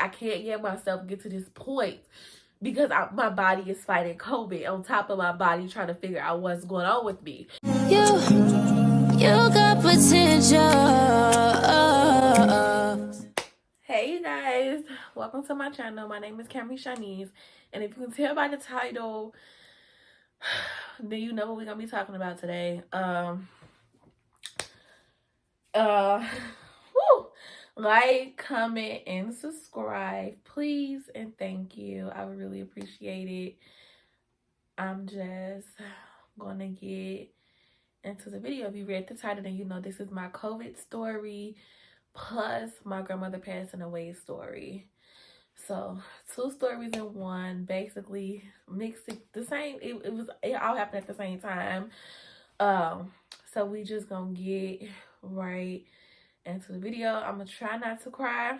I can't get myself get to this point because my body is fighting COVID on top of my body trying to figure out what's going on with me. You got potential. Hey you guys, welcome to my channel. My name is Camry Shanice, and if you can tell by the title, then you know what we're gonna be talking about today. Like, comment, and subscribe, please, and thank you. I would really appreciate it. I'm just gonna get into the video. If you read the title, then you know this is my COVID story plus my grandmother passing away story. So 2 stories in one, basically mixed the same. It all happened at the same time. So we just gonna get right into the video. I'm gonna try not to cry,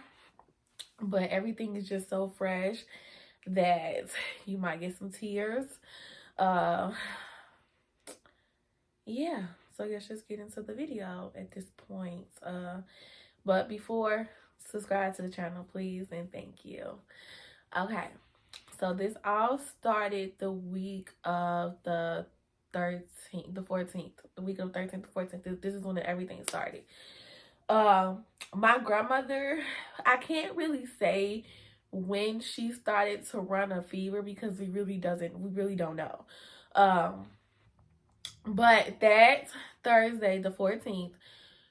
but everything is just so fresh that you might get some tears. Yeah, so let's just get into the video at this point. But before, subscribe to the channel, please, and thank you. Okay, so this all started the week of the 13th, the 14th, the week of 13th to 14th. This is when everything started. My grandmother, I can't really say when she started to run a fever because we really don't know. But that Thursday, the 14th,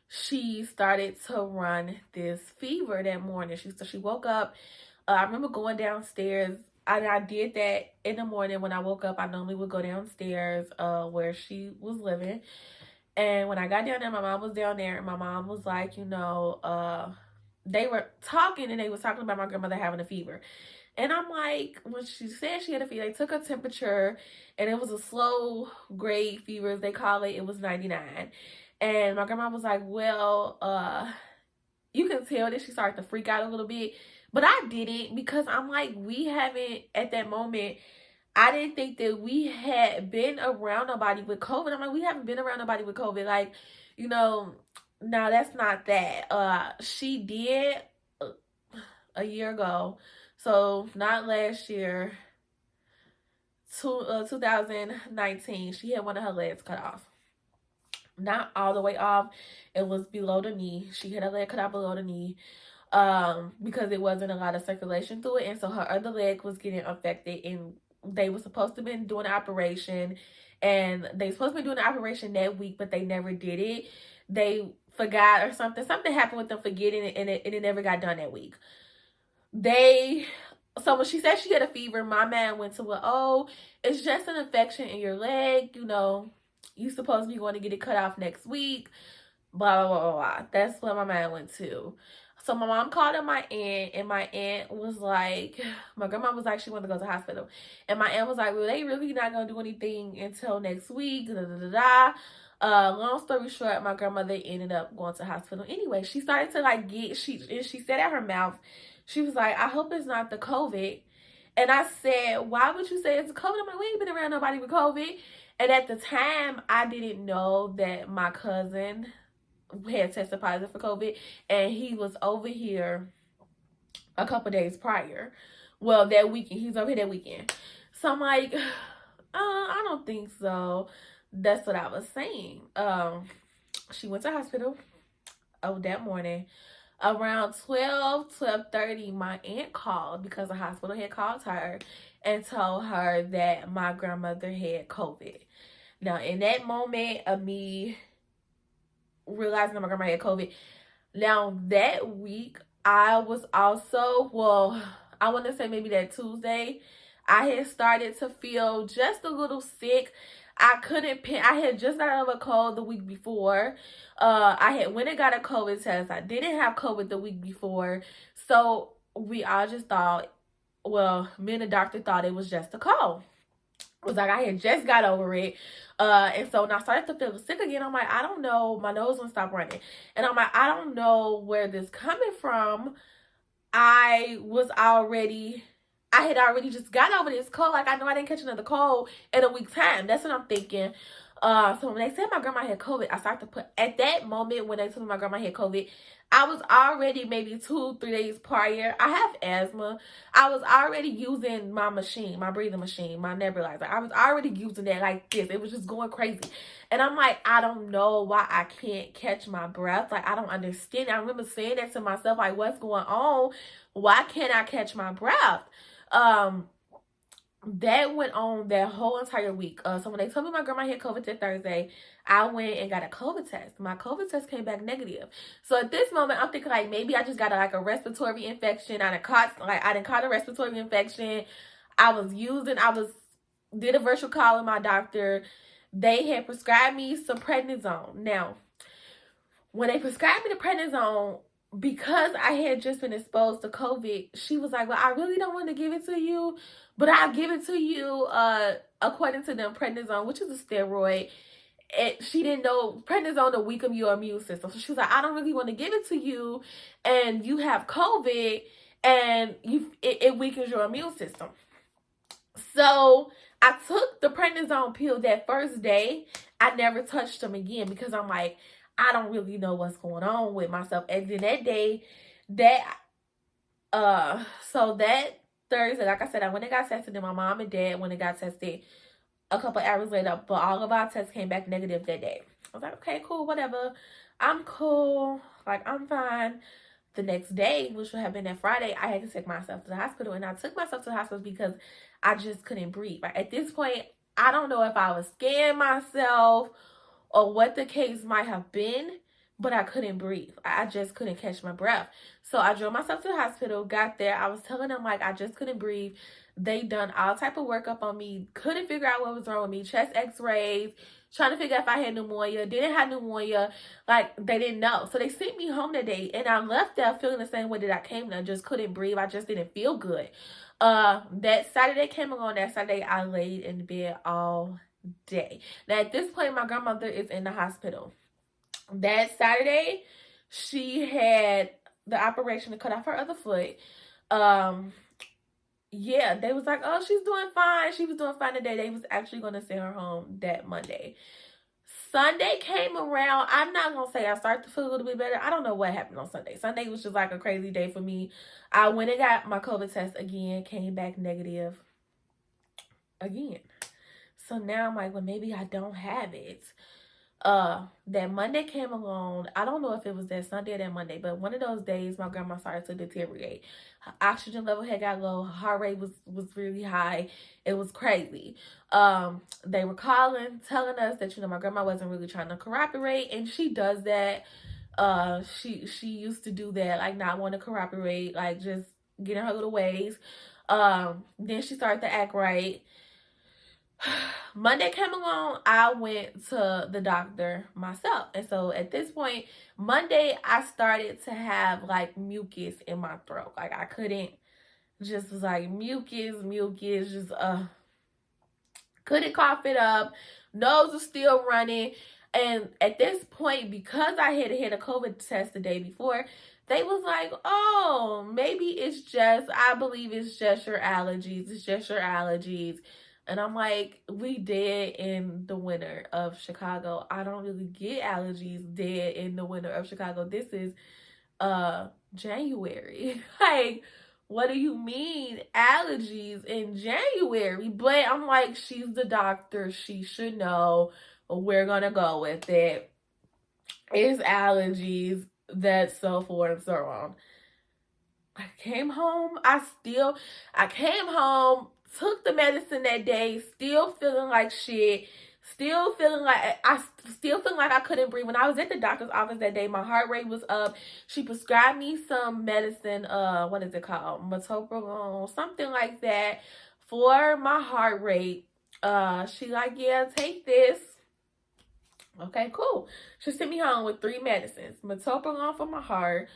she started to run this fever that morning. She woke up. I remember going downstairs. I did that in the morning when I woke up. I normally would go downstairs where she was living. And when I got down there, my mom was down there. And my mom was like, you know, they were talking and they was talking about my grandmother having a fever. And I'm like, when she said she had a fever, they took her temperature and it was a slow grade fever, as they call it. It was 99. And my grandma was like, well, you can tell that she started to freak out a little bit. But I didn't, because I'm like, we haven't, at that moment, I didn't think that we had been around nobody with COVID. I'm like, we haven't been around nobody with COVID. Like, you know, no, that's not that. She did a year ago. So, not last year, 2019, she had one of her legs cut off. Not all the way off. It was below the knee. She had her leg cut off below the knee because it wasn't a lot of circulation through it. And so her other leg was getting affected, and they were supposed to be doing an operation, and they were supposed to be doing the operation that week, but they never did it. They forgot or something. Something happened with them forgetting it, and it never got done that week. So when she said she had a fever, my man went to, well, oh, it's just an infection in your leg. You know, you supposed to be going to get it cut off next week. Blah, blah, blah, blah, blah. That's what my man went to. So my mom called in my aunt, and my aunt was like, my grandma was like, she wanted to go to the hospital. And my aunt was like, well, they really not going to do anything until next week. Da, da, da, da. Long story short, my grandmother ended up going to the hospital. Anyway, she started to like she said at her mouth, she was like, I hope it's not the COVID. And I said, why would you say it's COVID? I'm like, we ain't been around nobody with COVID. And at the time, I didn't know that my cousin had tested positive for COVID, and he was over here a couple days prior. Well, that weekend. He was over here that weekend. So I'm like, I don't think so. That's what I was saying. She went to the hospital that morning. Around 12:30, my aunt called because the hospital had called her and told her that my grandmother had COVID. Now, in that moment of me realizing that my grandma had COVID, now that week, I was also, well, I want to say maybe that Tuesday, I had started to feel just a little sick. I had just got out of a cold the week before. I had went and got a COVID test. I didn't have COVID the week before. So we all just thought, well, me and the doctor thought it was just a cold. It was like I had just got over it. And so when I started to feel sick again, I'm like, I don't know. My nose wouldn't stop running. And I'm like, I don't know where this coming from. I had already just got over this cold. Like, I know I didn't catch another cold in a week's time. That's what I'm thinking. So when they said my grandma had COVID, I started to put, at that moment when they told me my grandma had COVID, I was already maybe 2-3 days prior. I have asthma. I was already using my machine, my breathing machine, my nebulizer. I was already using that like this. It was just going crazy. And I'm like, I don't know why I can't catch my breath. Like, I don't understand. I remember saying that to myself, like, what's going on? Why can't I catch my breath? That went on that whole entire week. So when they told me my grandma had COVID that Thursday, I went and got a COVID test. My COVID test came back negative. So at this moment, I'm thinking like maybe I just got a respiratory infection. I didn't caught a respiratory infection. Did a virtual call with my doctor. They had prescribed me some prednisone. Now, when they prescribed me the prednisone, because I had just been exposed to COVID, she was like, well, I really don't want to give it to you, but I'll give it to you according to them prednisone, which is a steroid. And she didn't know prednisone to weaken your immune system. So she was like, I don't really want to give it to you, and you have COVID, and it weakens your immune system. So I took the prednisone pill that first day. I never touched them again because I'm like, I don't really know what's going on with myself. And then that day, so that Thursday, like I said, I went and got tested, and my mom and dad went and got tested a couple hours later, but all of our tests came back negative that day. I was like, okay, cool, whatever. I'm cool. Like, I'm fine. The next day, which would have been that Friday, I had to take myself to the hospital. And I took myself to the hospital because I just couldn't breathe. Like, at this point, I don't know if I was scaring myself or what the case might have been, but I couldn't breathe. I just couldn't catch my breath. So I drove myself to the hospital, got there. I was telling them, like, I just couldn't breathe. They done all type of workup on me. Couldn't figure out what was wrong with me. Chest x-rays, trying to figure out if I had pneumonia. Didn't have pneumonia. Like, they didn't know. So they sent me home that day, and I left there feeling the same way that I came there. Just couldn't breathe. I just didn't feel good. That Saturday came along. That Saturday, I laid in bed all day. Now, at this point, my grandmother is in the hospital. That Saturday, she had the operation to cut off her other foot. Yeah, they was like, oh, she's doing fine. She was doing fine today. They was actually going to send her home that Monday. Sunday came around. I'm not going to say I started to feel a little bit better. I don't know what happened on Sunday. Sunday was just like a crazy day for me. I went and got my COVID test again, came back negative again. So now I'm like, well, maybe I don't have it. That Monday came along. I don't know if it was that Sunday or that Monday, but one of those days my grandma started to deteriorate. Her oxygen level had got low. Her heart rate was really high. It was crazy. They were calling, telling us that, you know, my grandma wasn't really trying to cooperate, and she does that. She used to do that, like not want to cooperate, like just getting her little ways. Then she started to act right. Monday came along, I went to the doctor myself. And so at this point, Monday, I started to have like mucus in my throat. Like I couldn't, just was like mucus, just couldn't cough it up. Nose was still running. And at this point, because I had had a COVID test the day before, they was like, oh, maybe it's just, I believe it's just your allergies. It's just your allergies. And I'm like, we dead in the winter of Chicago. I don't really get allergies dead in the winter of Chicago. This is January. Like, what do you mean allergies in January? But I'm like, she's the doctor. She should know. We're going to go with it. It's allergies. That's so forth and so on. I came home. Took the medicine that day, still feeling like shit, still feeling like I couldn't breathe. When I was at the doctor's office that day, my heart rate was up. She prescribed me some medicine, what is it called? Metoprolol, something like that, for my heart rate. She like, yeah, take this. Okay, cool. She sent me home with 3 medicines. Metoprolol for my heart,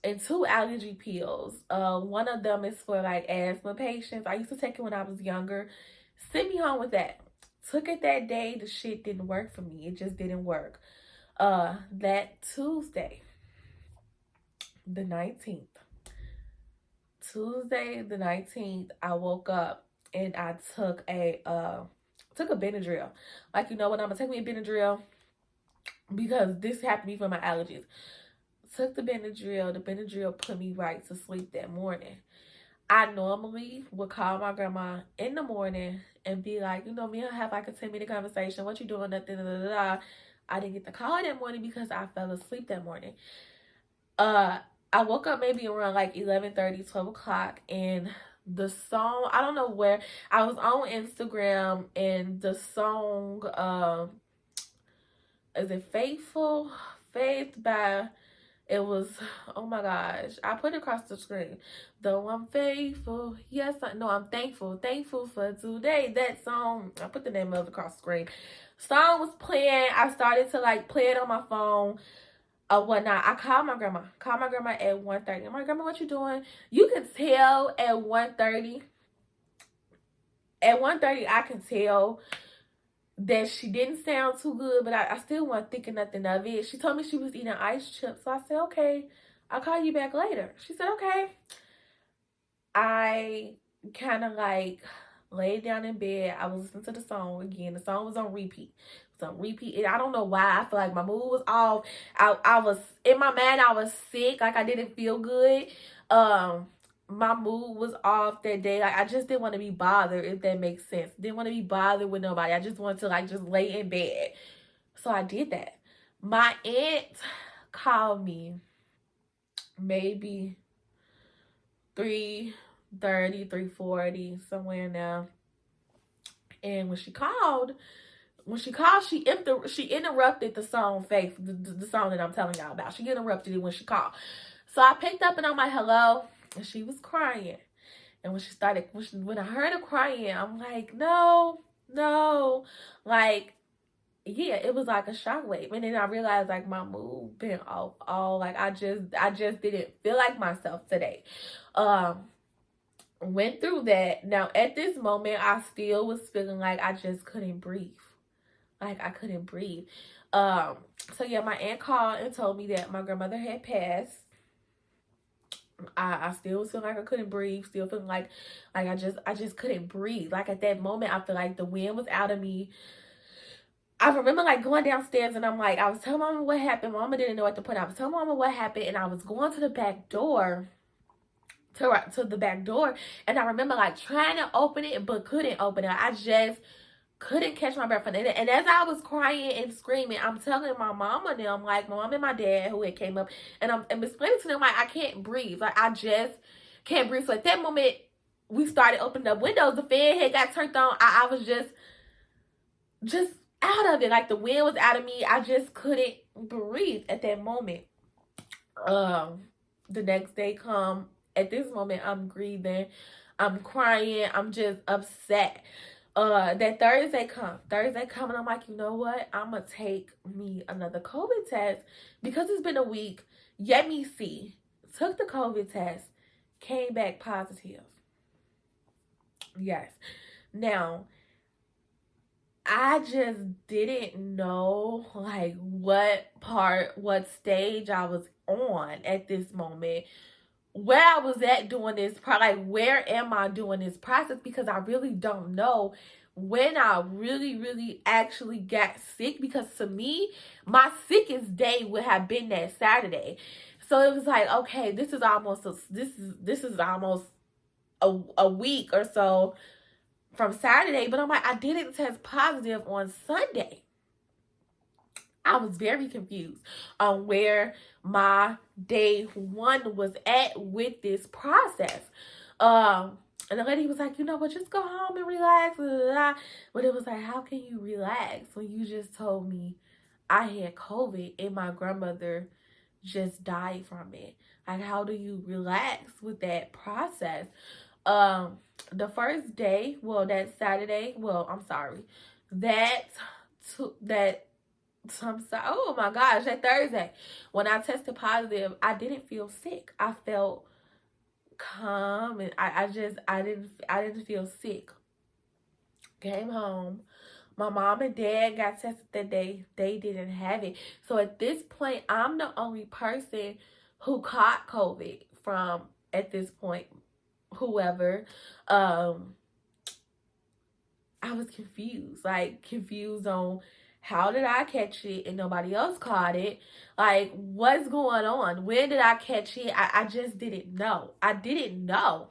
and 2 allergy pills. One of them is for like asthma patients. I used to take it when I was younger. Sent me home with that. Took it that day. The shit didn't work for me. It just didn't work. That Tuesday, the 19th. Tuesday, the 19th, I woke up and I took a took a Benadryl. Like, you know what, I'm gonna take me a Benadryl because this happened to me for my allergies. Took the Benadryl put me right to sleep that morning. I normally would call my grandma in the morning and be like, you know, me and her have like a 10-minute conversation. What you doing? Nothing. Da, da, da, da. I didn't get the call that morning because I fell asleep that morning. I woke up maybe around like 11:30, 12 o'clock, and the song, I don't know where, I was on Instagram, and the song, is it Faithful? Faith by, it was, oh my gosh, I put it across the screen. Though I'm faithful, yes, no, I'm thankful for today. That song, I put the name of it across the screen. Song was playing. I started to like play it on my phone or whatnot. I called my grandma. At 1:30. I'm like, Grandma, what you doing? You can tell at 1:30. At 1:30, I can tell that she didn't sound too good, but I still wasn't thinking nothing of it. She told me she was eating ice chips. So I said, okay, I'll call you back later. She said, okay. I kind of like laid down in bed. I was listening to the song again. The song was on repeat. I don't know why. I feel like my mood was off. I was, in my mind, I was sick. Like, I didn't feel good. My mood was off that day. Like, I just didn't want to be bothered, if that makes sense. Didn't want to be bothered with nobody. I just wanted to like just lay in bed. So I did that. My aunt called me maybe 3:30, 3:40, somewhere now. And when she called, she interrupted the song Faith, the song that I'm telling y'all about. She interrupted it when she called. So I picked up and I'm like, hello. And she was crying. And when I heard her crying, I'm like, no. Like, yeah, it was like a shockwave. And then I realized like my mood been off all, like I just didn't feel like myself today. Went through that. Now at this moment, I still was feeling like I just couldn't breathe. Like I couldn't breathe. So yeah, my aunt called and told me that my grandmother had passed. I still was feeling like I couldn't breathe. Still feeling like I just couldn't breathe. Like at that moment, I feel like the wind was out of me. I remember like going downstairs and I'm like, I was telling Mama what happened. Mama didn't know what to put. I was telling Mama what happened, and I was going to the back door. To the back door, and I remember like trying to open it but couldn't open it. I just couldn't catch my breath. And as I was crying and screaming, I'm telling my mom and them, like my mom and my dad who had came up, and I'm explaining to them like I can't breathe. Like I just can't breathe. So at that moment, we started opening up windows. The fan had got turned on. I was just out of it. Like the wind was out of me. I just couldn't breathe at that moment. The next day come. At this moment, I'm grieving. I'm crying. I'm just upset. That Thursday come, and I'm like, you know what? I'm gonna take me another COVID test because it's been a week. Let me see. Took the COVID test, came back positive. Yes. Now, I just didn't know like what stage I was on at this moment, where I was at doing this, like where am I doing this process, because I really don't know when I really actually got sick, because to me, my sickest day would have been that Saturday. So it was like, okay, this is almost a week or so from Saturday, but I'm like, I didn't test positive on Sunday. I was very confused on where my day one was at with this process. And the lady was like, you know what, just go home and relax. Blah, blah, blah. But it was like, how can you relax when you just told me I had COVID and my grandmother just died from it? Like, how do you relax with that process? The first day, well, that Saturday, well, I'm sorry, oh my gosh, that Thursday, when I tested positive, I didn't feel sick. I felt calm, and I didn't feel sick. Came home. My mom and dad got tested that day. They didn't have it. So at this point, I'm the only person who caught COVID from, at this point, whoever. I was confused. Like, confused on how did I catch it and nobody else caught it? Like, what's going on? When did I catch it? I just didn't know. I didn't know.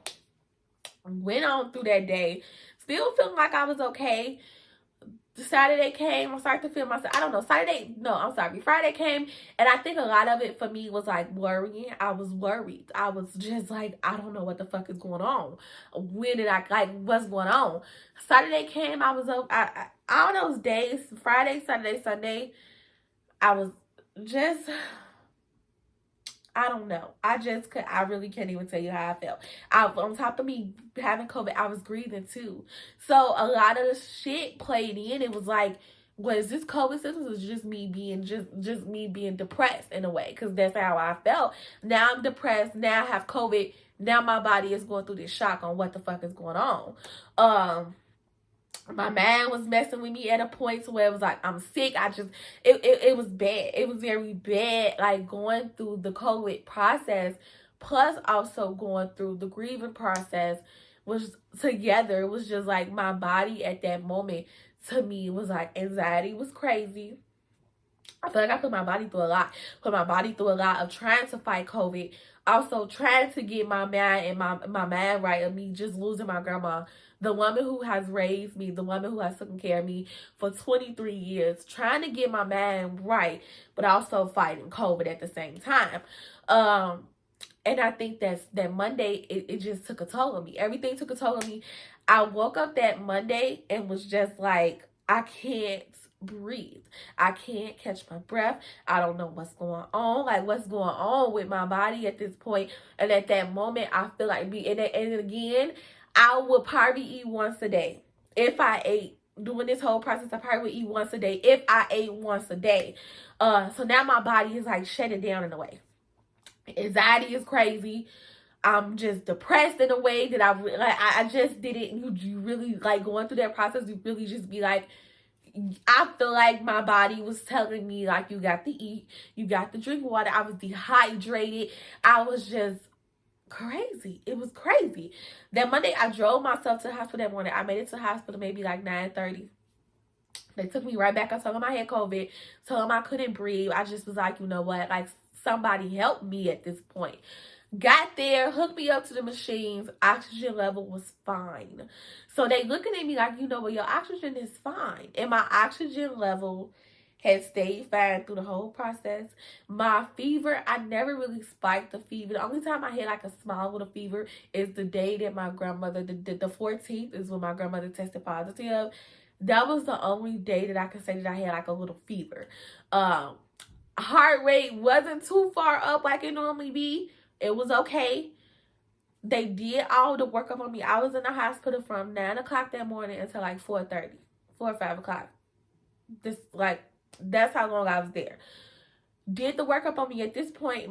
Went on through that day, still feeling like I was okay. Saturday came, I started to feel myself. I don't know. Friday came, and I think a lot of it for me was like worrying. I was worried. I was just like, I don't know what the fuck is going on. When did I, like, what's going on? Saturday came, I was up. All those days, Friday, Saturday, Sunday, I was just, I don't know. I really can't even tell you how I felt. On top of me having COVID, I was grieving too. So a lot of the shit played in. It was like, was this COVID symptoms? Was just me being just me being depressed in a way, because that's how I felt. Now I'm depressed. Now I have COVID. Now my body is going through this shock on what the fuck is going on. My man was messing with me at a point to where it was like, I'm sick. It was bad. It was very bad, like going through the COVID process, plus also going through the grieving process was together. It was just like my body at that moment, to me, was like, anxiety was crazy. I feel like I put my body through a lot. Put my body through a lot of trying to fight COVID. Also trying to get my man and my man right, of me just losing my grandma. The woman who has raised me, the woman who has taken care of me for 23 years. Trying to get my man right, but also fighting COVID at the same time. And I think that Monday, it just took a toll on me. Everything took a toll on me. I woke up that Monday and was just like, I can't breathe. I can't catch my breath. I don't know what's going on. Like, what's going on with my body at this point? And at that moment, I feel like and again, I would probably eat once a day. If I ate during this whole process, I probably would eat once a day if I ate once a day. So now my body is like shutting down in a way. Anxiety is crazy. I'm just depressed in a way that I just didn't. You really, like, going through that process, you really just be like, I feel like my body was telling me, like, you got to eat, you got to drink water. I was dehydrated. I was just crazy. It was crazy. That Monday, I drove myself to the hospital that morning. I made it to the hospital maybe like 9:30. They took me right back. I told them I had COVID. Told them I couldn't breathe. I just was like, you know what? Like, somebody help me at this point. Got there, hooked me up to the machines. Oxygen level was fine. So they looking at me like, you know what, your oxygen is fine. And my oxygen level had stayed fine through the whole process. My fever, I never really spiked the fever. The only time I had like a small little fever is the day that my grandmother, the 14th is when my grandmother tested positive. That was the only day that I could say that I had like a little fever. Heart rate wasn't too far up like it normally be. It was okay. They did all the workup on me. I was in the hospital from 9 o'clock that morning until like 4:30, 4 or 5 o'clock. That's how long I was there. Did the workup on me. At this point,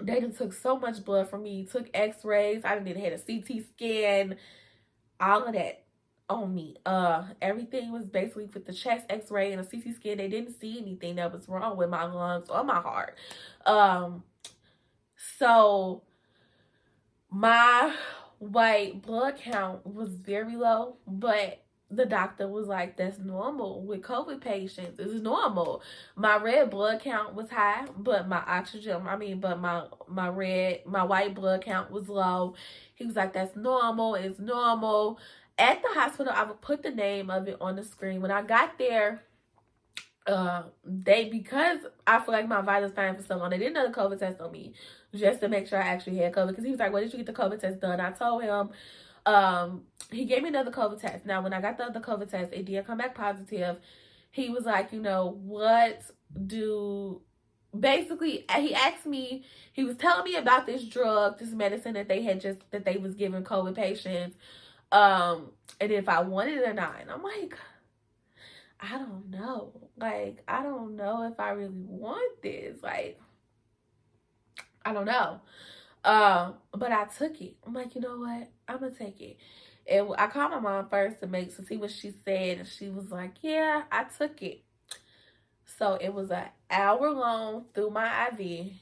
they done took so much blood from me. Took x-rays. I done had a CT scan. All of that on me. Everything was basically with the chest x-ray and a CT scan. They didn't see anything that was wrong with my lungs or my heart. So my white blood count was very low, but the doctor was like, that's normal with COVID patients. It's normal. My red blood count was high, but my my white blood count was low. He was like, that's normal. It's normal. At the hospital, I would put the name of it on the screen. When I got there, because I feel like my vitals fine for so long, they did another COVID test on me just to make sure I actually had COVID. Because he was like, when did you get the COVID test done? I told him. He gave me another COVID test. Now, when I got the other COVID test, it did come back positive. He was like, basically, he asked me, he was telling me about this drug, this medicine that they was giving COVID patients, and if I wanted it or not. And I'm like, I don't know. Like, I don't know if I really want this. Like, I don't know. But I took it. I'm like, you know what? I'm gonna take it. And I called my mom first to see what she said, and she was like, yeah, I took it. So it was an hour long through my IV.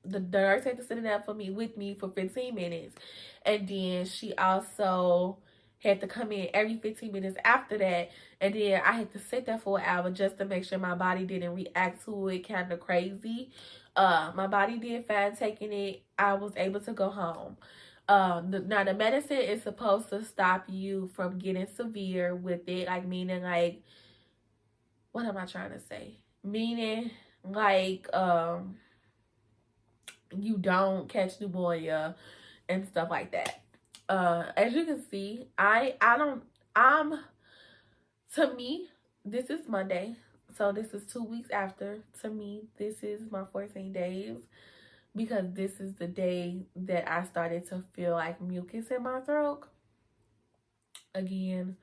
The nurse had to sit in there with me for 15 minutes. And then had to come in every 15 minutes after that. And then I had to sit there for an hour just to make sure my body didn't react to it kind of crazy. My body did fine taking it. I was able to go home. Now the medicine is supposed to stop you from getting severe with it, like meaning like, what am I trying to say? Meaning like you don't catch pneumonia and stuff like that. As you can see, to me, this is Monday. So this is 2 weeks after. To me, this is my 14 days because this is the day that I started to feel like mucus in my throat. Again,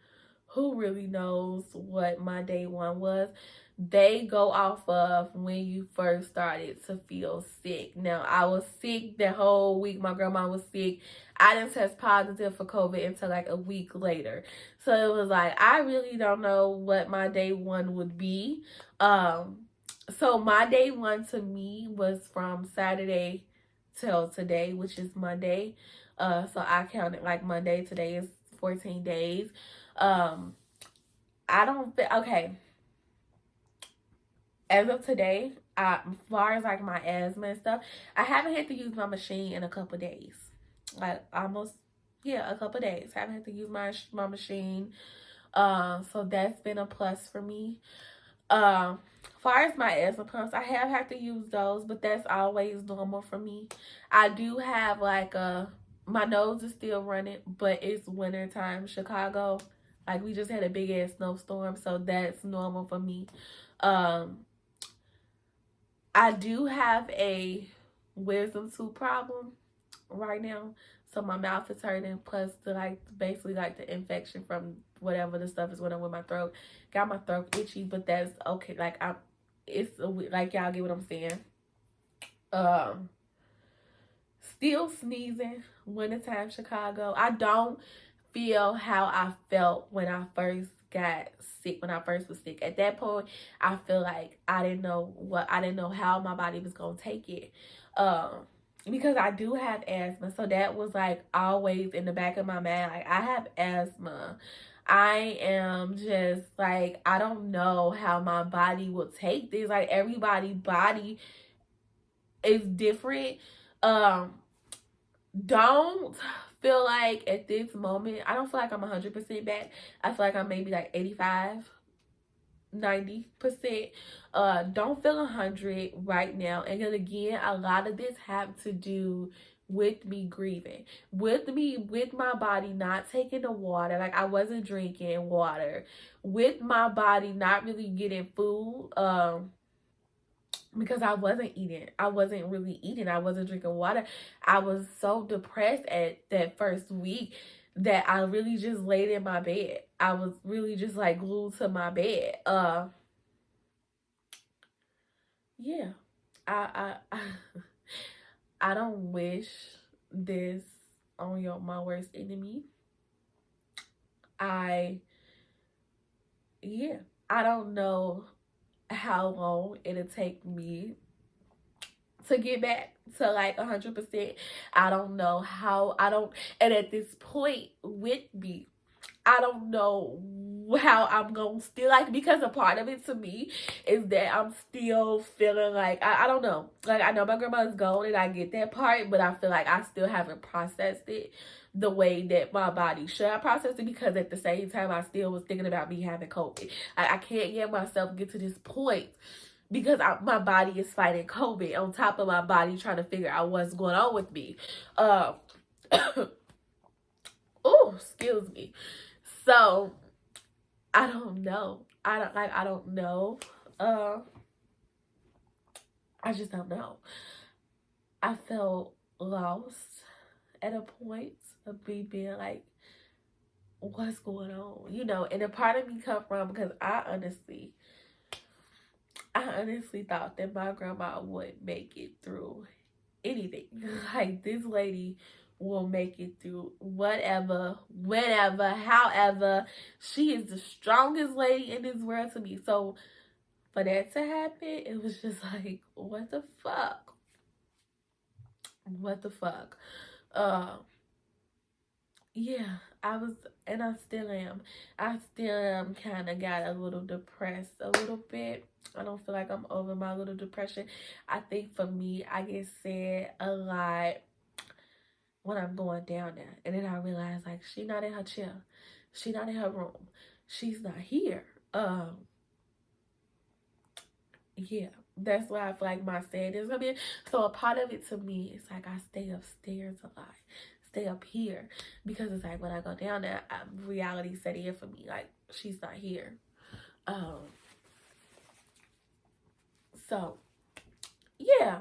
who really knows what my day one was? They go off of when you first started to feel sick. Now, I was sick the whole week. My grandma was sick. I didn't test positive for COVID until like a week later. So it was like, I really don't know what my day one would be. So my day one to me was from Saturday till today, which is Monday. So I counted like Monday. Today is 14 days. I don't okay. As of today, as far as like my asthma and stuff, I haven't had to use my machine in a couple days. Like almost, yeah, a couple days. Haven't had to use my machine. So that's been a plus for me. As far as my asthma pumps, I have had to use those, but that's always normal for me. I do have like my nose is still running, but it's winter time, Chicago. Like we just had a big ass snowstorm, so that's normal for me. I do have a wisdom tooth problem right now. So my mouth is hurting, plus the like basically like the infection from whatever the stuff is going on with my throat. Got my throat itchy, but that's okay. Like like y'all get what I'm saying. Still sneezing, wintertime Chicago. I don't feel how I felt when I first got sick, when I first was sick. At that point, I feel like I didn't know how my body was gonna take it. Because I do have asthma, so that was like always in the back of my mind. Like I have asthma. I am just like, I don't know how my body will take this. Like everybody's body is different. Don't feel like at this moment, I don't feel like I'm 100% back. I feel like I'm maybe like 85, 90%. Don't feel 100 right now. And then again, a lot of this have to do with me grieving, with my body not taking the water. Like I wasn't drinking water, with my body not really getting food. Because I wasn't eating. I wasn't really eating. I wasn't drinking water. I was so depressed at that first week that I really just laid in my bed. I was really just like glued to my bed. Yeah. I don't wish this on my worst enemy. I don't know how long it'll take me to get back to like 100%. I don't know how. And at this point with me, I don't know how I'm gonna still like, because a part of it to me is that I'm still feeling like I don't know. Like I know my grandma's gone and I get that part, but I feel like I still haven't processed it the way that my body should have processed it, because at the same time I still was thinking about me having COVID. I can't get myself get to this point because my body is fighting COVID on top of my body trying to figure out what's going on with me. Oh, excuse me. So I don't know. I don't know. I just don't know. I felt lost at a point of me being like, what's going on? You know, and a part of me come from, because I honestly thought that my grandma would make it through anything. Like this lady will make it through whatever, whenever, however. She is the strongest lady in this world to me. So for that to happen, it was just like, what the fuck? What the fuck? yeah, I was, and I still am. I still am kind of got a little depressed a little bit. I don't feel like I'm over my little depression. I think for me, I get sad a lot when I'm going down there. And then I realize, like, she not in her chair. She not in her room. She's not here. Yeah, that's why I feel like my sadness come in. So a part of it to me, it's like I stay upstairs a lot, stay up here, because it's like when I go down there, reality set in for me. Like she's not here. Um. So yeah,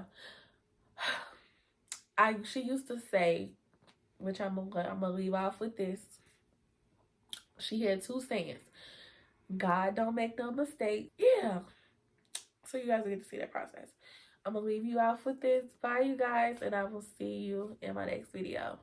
she used to say, which I'm gonna leave off with this. She had two sayings: God don't make no mistake. Yeah. So you guys get to see that process. I'm gonna leave you off with this. Bye, you guys, and I will see you in my next video.